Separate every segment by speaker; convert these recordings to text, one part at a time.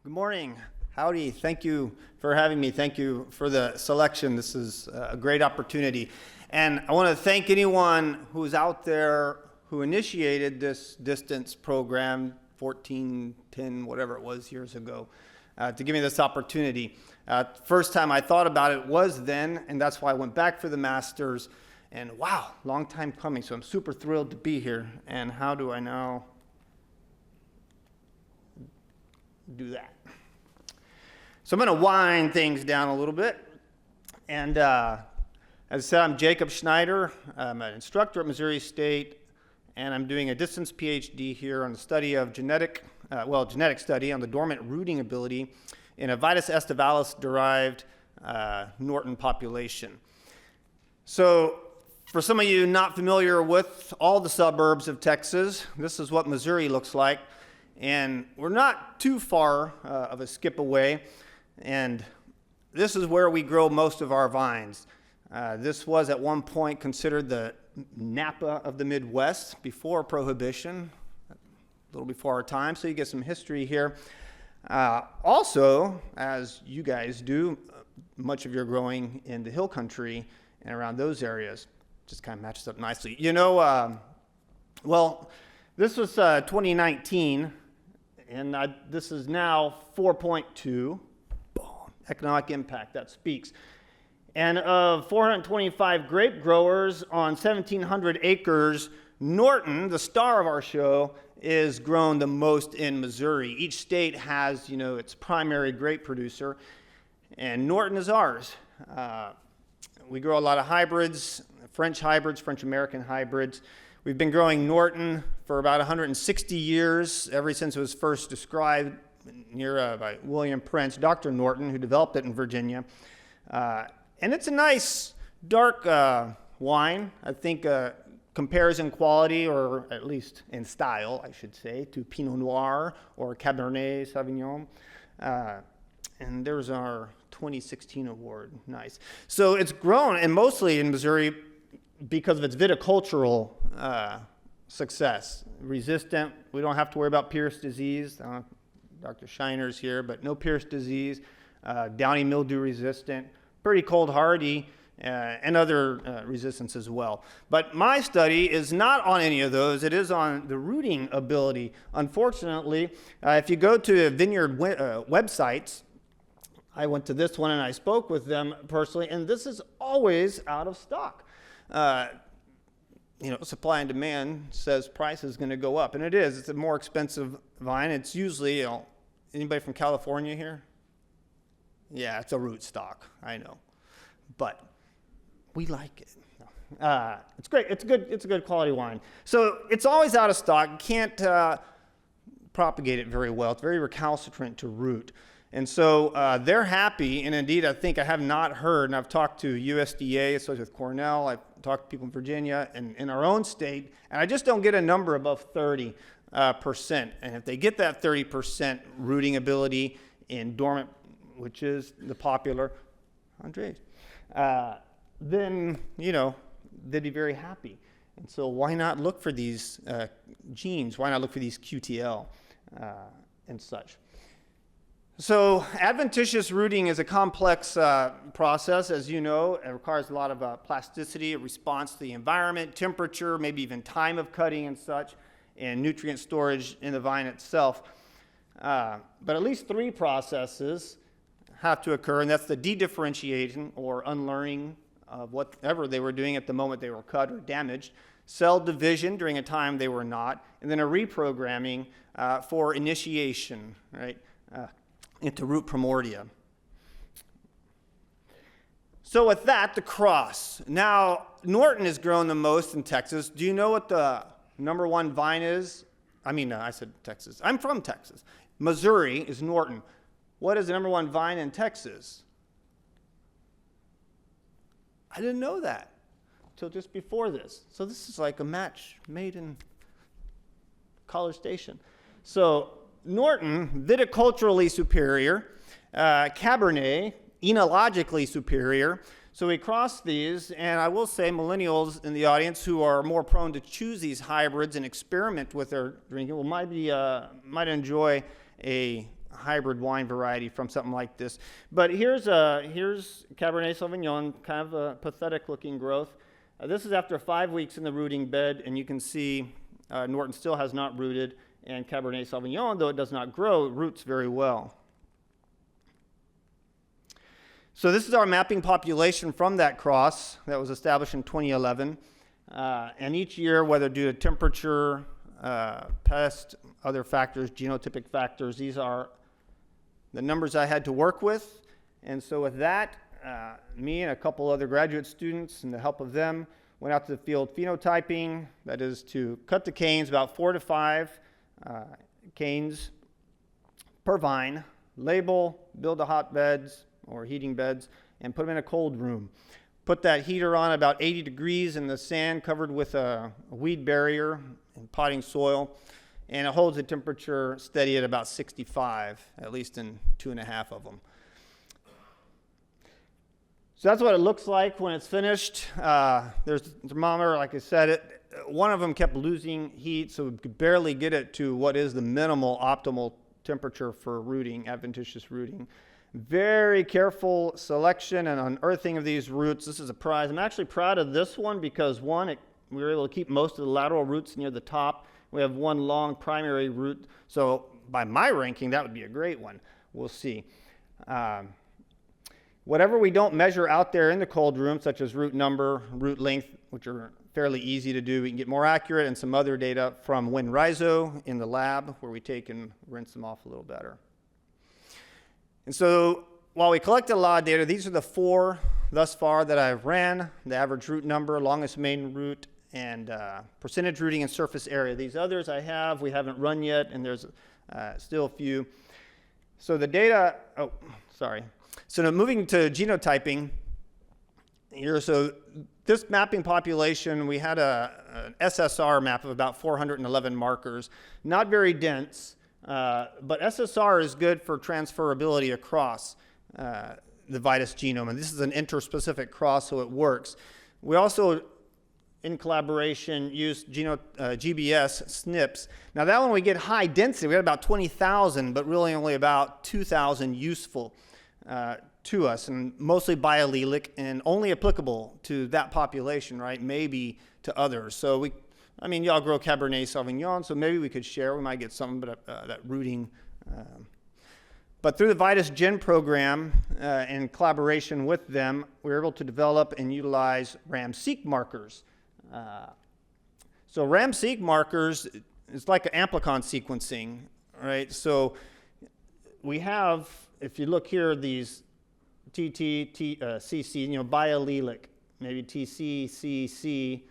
Speaker 1: Good morning. Howdy. Thank you for having me. Thank you for the selection. This is a great opportunity. And I want to thank anyone who's out there who initiated this distance program 14, 10, whatever it was years ago, to give me this opportunity. First time I thought about it was then, and that's why I went back for the master's. And wow, long time coming. So I'm super thrilled to be here. And how do I now do that? So I'm going to wind things down a little bit. And as I said, I'm Jacob Schneider. I'm an instructor at Missouri State, and I'm doing a distance PhD here on the study of genetic study on the dormant rooting ability in a Vitis aestivalis-derived Norton population. So for some of you not familiar with all the suburbs of Texas, this is what Missouri looks like. And we're not too far of a skip away. And this is where we grow most of our vines. This was at one point considered the Napa of the Midwest before Prohibition, a little before our time, so you get some history here. Also, as you guys do, much of your growing in the hill country and around those areas. Just kind of matches up nicely. You know, this was 2019, and this is now 4.2. Economic impact, that speaks. And of 425 grape growers on 1,700 acres, Norton, the star of our show, is grown the most in Missouri. Each state has, its primary grape producer, and Norton is ours. We grow a lot of hybrids, French-American hybrids. We've been growing Norton for about 160 years, ever since it was first described by William Prince, Dr. Norton, who developed it in Virginia. And it's a nice, dark wine. I think compares in quality, or at least in style, I should say, to Pinot Noir or Cabernet Sauvignon. And there's our 2016 award. Nice. So it's grown, and mostly in Missouri, because of its viticultural success. Resistant. We don't have to worry about Pierce disease. Dr. Shiner's here, but no Pierce disease, downy mildew resistant, pretty cold hardy, and other resistance as well. But my study is not on any of those. It is on the rooting ability. Unfortunately, if you go to vineyard websites, I went to this one and I spoke with them personally, and this is always out of stock. Supply and demand says price is going to go up, and it is. It's a more expensive vine. It's usually, anybody from California here? Yeah, it's a root stock, I know, but we like it. It's great. It's a good quality wine. So it's always out of stock. You can't propagate it very well. It's very recalcitrant to root. And so they're happy, and indeed I think I have not heard, and I've talked to USDA, associated with Cornell, I've talked to people in Virginia and in our own state, and I just don't get a number above 30%. And if they get that 30% rooting ability in Dormant, which is the popular Andres, then, they'd be very happy. And so why not look for these genes? Why not look for these QTL and such? So adventitious rooting is a complex process, as you know. It requires a lot of plasticity, a response to the environment, temperature, maybe even time of cutting and such, and nutrient storage in the vine itself. But at least three processes have to occur, and that's the de-differentiation or unlearning of whatever they were doing at the moment they were cut or damaged, cell division during a time they were not, and then a reprogramming for initiation, right? Into root primordia. So with that, the cross. Now, Norton is grown the most in Texas. Do you know what the number one vine is? I said Texas. I'm from Texas. Missouri is Norton. What is the number one vine in Texas? I didn't know that until just before this. So this is like a match made in College Station. So Norton, viticulturally superior, Cabernet, enologically superior. So we crossed these, and I will say millennials in the audience who are more prone to choose these hybrids and experiment with their drinking might enjoy a hybrid wine variety from something like this. But here's Cabernet Sauvignon, kind of a pathetic looking growth. This is after 5 weeks in the rooting bed, and you can see Norton still has not rooted, and Cabernet Sauvignon, though it does not grow, roots very well. So this is our mapping population from that cross that was established in 2011. And each year, whether due to temperature, pest, other factors, genotypic factors, these are the numbers I had to work with. And so with that, me and a couple other graduate students, and the help of them, went out to the field phenotyping, that is to cut the canes, about 4 to 5 canes per vine, label, build the hotbeds or heating beds, and put them in a cold room. Put that heater on about 80 degrees in the sand covered with a weed barrier and potting soil, and it holds the temperature steady at about 65, at least in 2.5 of them. So that's what it looks like when it's finished. There's the thermometer, like I said, one of them kept losing heat, so we could barely get it to what is the minimal optimal temperature for rooting, adventitious rooting. Very careful selection and unearthing of these roots. This is a prize. I'm actually proud of this one because, one, we were able to keep most of the lateral roots near the top. We have one long primary root, so by my ranking, that would be a great one. We'll see. Whatever we don't measure out there in the cold room, such as root number, root length, which are fairly easy to do, we can get more accurate, and some other data from WinRhizo in the lab, where we take and rinse them off a little better. And so while we collected a lot of data, these are the 4 thus far that I've ran: the average root number, longest main root, and percentage rooting and surface area. These others we haven't run yet, and there's still a few. So the data, So now moving to genotyping here, so this mapping population, we had an SSR map of about 411 markers, not very dense, but SSR is good for transferability across the Vitis genome, and this is an interspecific cross, so it works. We also, in collaboration, used GBS SNPs. Now that one we get high density, we had about 20,000, but really only about 2,000 useful to us, and mostly biallelic and only applicable to that population, right? Maybe to others. So y'all grow Cabernet Sauvignon, so maybe we could share. We might get some, but that rooting. But through the Vitis Gen program, in collaboration with them, we were able to develop and utilize RAM-seq markers. So RAM-seq markers is like an amplicon sequencing, right? So we have, if you look here, these CC, biallelic, maybe TC, CC.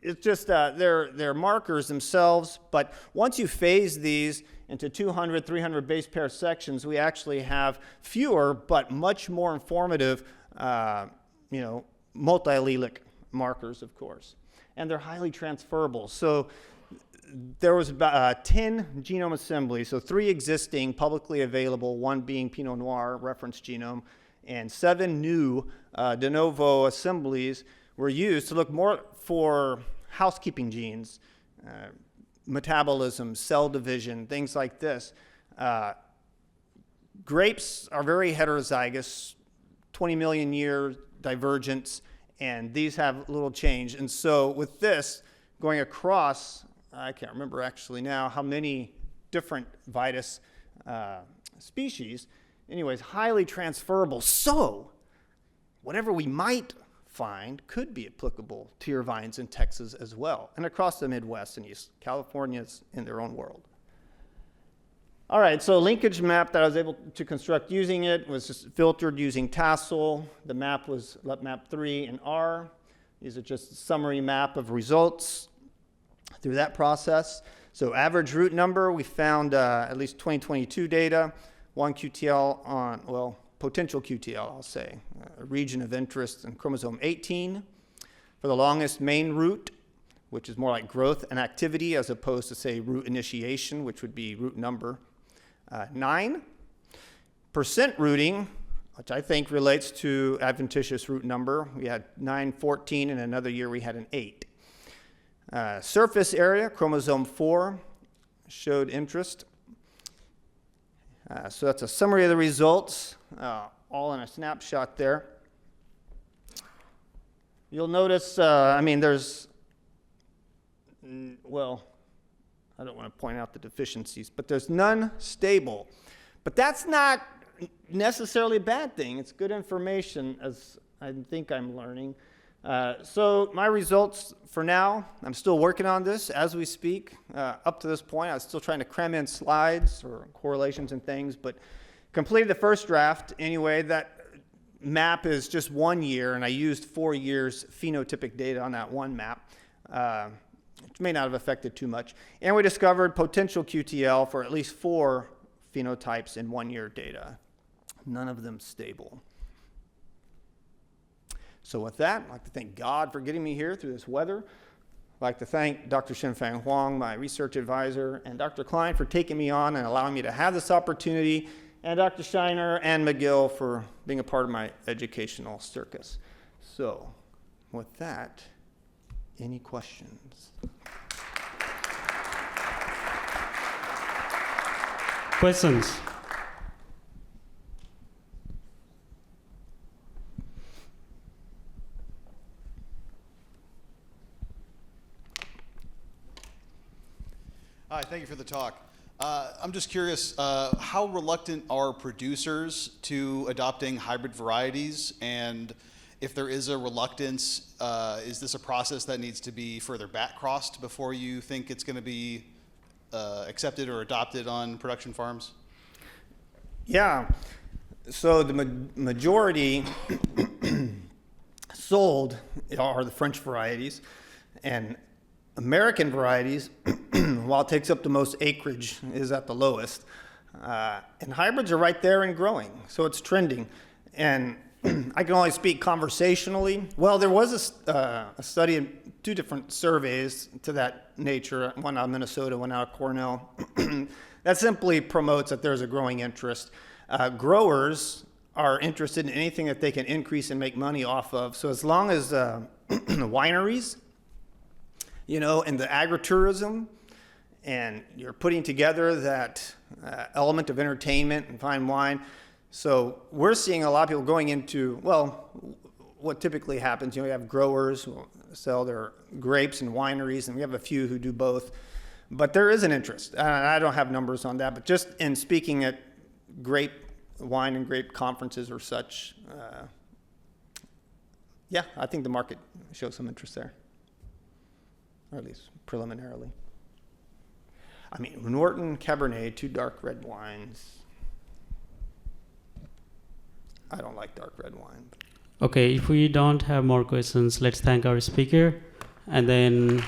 Speaker 1: It's just they're markers themselves, but once you phase these into 200, 300 base pair sections, we actually have fewer but much more informative, multi-allelic markers, of course. And they're highly transferable. So there was about 10 genome assemblies, so 3 existing, publicly available, 1 being Pinot Noir reference genome, and 7 new de novo assemblies were used to look more for housekeeping genes, metabolism, cell division, things like this. Grapes are very heterozygous, 20 million year divergence, and these have little change. And so with this, going across, I can't remember actually now how many different Vitis species, anyways, highly transferable. So whatever we might find could be applicable to your vines in Texas as well, and across the Midwest and East. California's in their own world. All right, so linkage map that I was able to construct using it was just filtered using Tassel. The map was map 3 and R. These are just a summary map of results through that process. So average root number, we found at least 2022 data, 1 QTL on, potential QTL, I'll say, a region of interest in chromosome 18. For the longest main root, which is more like growth and activity as opposed to, say, root initiation, which would be root number. 9% rooting, which I think relates to adventitious root number. We had 9, 14, and another year we had an 8. Surface area, chromosome 4, showed interest. So that's a summary of the results, all in a snapshot there. You'll notice, there's, well, I don't want to point out the deficiencies, but there's none stable. But that's not necessarily a bad thing. It's good information, as I think I'm learning. So my results for now, I'm still working on this as we speak. Up to this point, I was still trying to cram in slides or correlations and things, but completed the first draft anyway. That map is just 1 year, and I used 4 years phenotypic data on that one map, which may not have affected too much. And we discovered potential QTL for at least 4 phenotypes in 1 year data, none of them stable. So with that, I'd like to thank God for getting me here through this weather. I'd like to thank Dr. Shenfang Huang, my research advisor, and Dr. Klein for taking me on and allowing me to have this opportunity, and Dr. Shiner and McGill for being a part of my educational circus. So with that, any questions?
Speaker 2: Questions?
Speaker 3: Hi, thank you for the talk. I'm just curious, how reluctant are producers to adopting hybrid varieties? And if there is a reluctance, is this a process that needs to be further back-crossed before you think it's going to be accepted or adopted on production farms?
Speaker 1: Yeah, so the majority sold are the French varieties, and American varieties, while it takes up the most acreage, is at the lowest. And hybrids are right there and growing, so it's trending. And I can only speak conversationally. Well, there was a study in 2 different surveys to that nature, one out of Minnesota, one out of Cornell, that simply promotes that there's a growing interest. Growers are interested in anything that they can increase and make money off of. So as long as the wineries, and the agritourism, and you're putting together that element of entertainment and fine wine. So we're seeing a lot of people going into, well, what typically happens, you have growers who sell their grapes and wineries, and we have a few who do both. But there is an interest. I don't have numbers on that, but just in speaking at grape wine and grape conferences or such, I think the market shows some interest there, or at least preliminarily. Norton Cabernet, 2 dark red wines. I don't like dark red wine.
Speaker 2: Okay, if we don't have more questions, let's thank our speaker, and then